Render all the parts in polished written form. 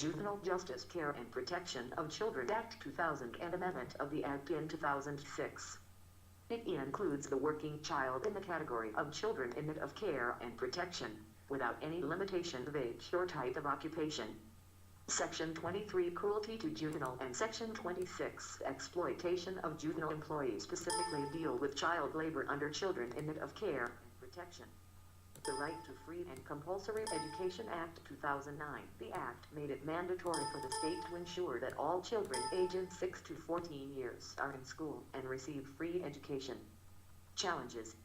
Juvenile Justice Care and Protection of Children Act 2000 and amendment of the Act in 2006. It includes the working child in the category of children in need of care and protection, without any limitation of age or type of occupation. Section 23 Cruelty to Juvenile and Section 26 Exploitation of Juvenile Employees specifically deal with child labor under children in need of care and protection. The Right to Free and Compulsory Education Act 2009. The Act made it mandatory for the state to ensure that all children ages 6 to 14 years are in school and receive free education. Challenges.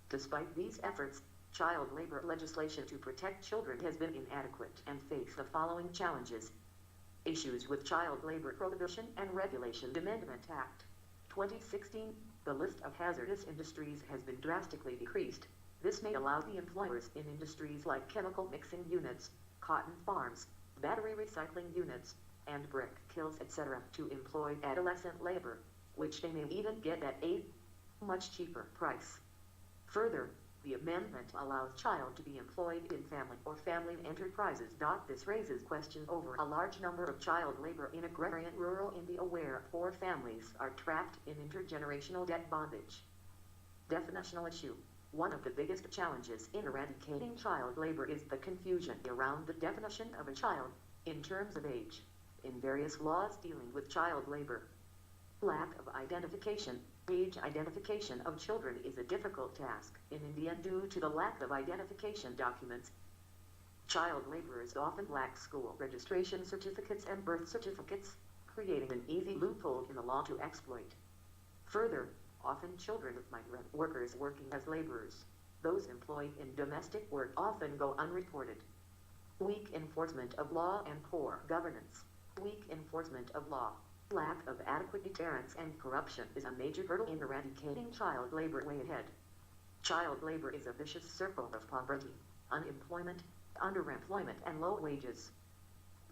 Despite these efforts, child labor legislation to protect children has been inadequate and face the following challenges. Issues with Child Labor Prohibition and Regulation Amendment Act 2016. The list of hazardous industries has been drastically decreased. This may allow the employers in industries like chemical mixing units, cotton farms, battery recycling units, and brick kilns, etc., to employ adolescent labor, which they may even get at a much cheaper price. Further, the amendment allows child to be employed in family or family enterprises. This raises questions over a large number of child labor in agrarian rural India where poor families are trapped in intergenerational debt bondage. Definitional issue. One of the biggest challenges in eradicating child labor is the confusion around the definition of a child, in terms of age, in various laws dealing with child labor. Lack of identification. Age identification of children is a difficult task in India due to the lack of identification documents. Child laborers often lack school registration certificates and birth certificates, creating an easy loophole in the law to exploit. Further, often children of migrant workers working as laborers, those employed in domestic work, often go unreported. Weak enforcement of law and poor governance. Weak enforcement of law, lack of adequate deterrence, and corruption is a major hurdle in eradicating child labor. Way ahead. Child labor is a vicious circle of poverty, unemployment, underemployment, and low wages.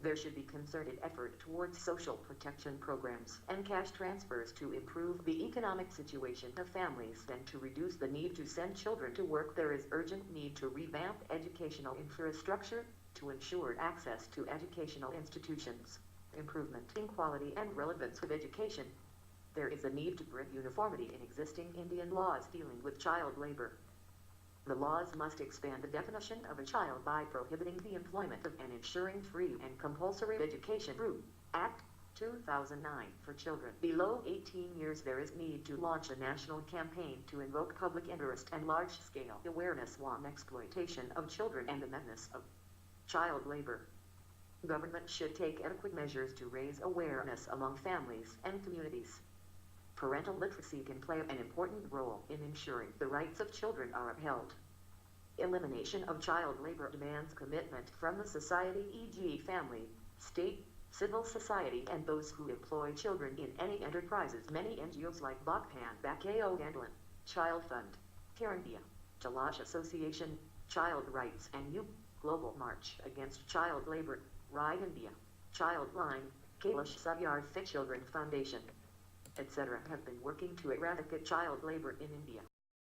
There should be concerted effort towards social protection programs and cash transfers to improve the economic situation of families and to reduce the need to send children to work. There is urgent need to revamp educational infrastructure to ensure access to educational institutions, improvement in quality and relevance of education. There is a need to bring uniformity in existing Indian laws dealing with child labor. The laws must expand the definition of a child by prohibiting the employment of and ensuring free and compulsory education through Act 2009 for children below 18 years. There is need to launch a national campaign to invoke public interest and large-scale awareness on exploitation of children and the menace of child labor. Government should take adequate measures to raise awareness among families and communities. Parental literacy can play an important role in ensuring the rights of children are upheld. Elimination of child labor demands commitment from the society, e.g. family, state, civil society, and those who employ children in any enterprises. Many NGOs like Bhakpan Bakao Gandlan, Child Fund, Care India, Jalash Association, Child Rights and U, Global March Against Child Labor, Ride India, Child Line, Kailash Satyarthi Children Foundation, etc. have been working to eradicate child labor in India.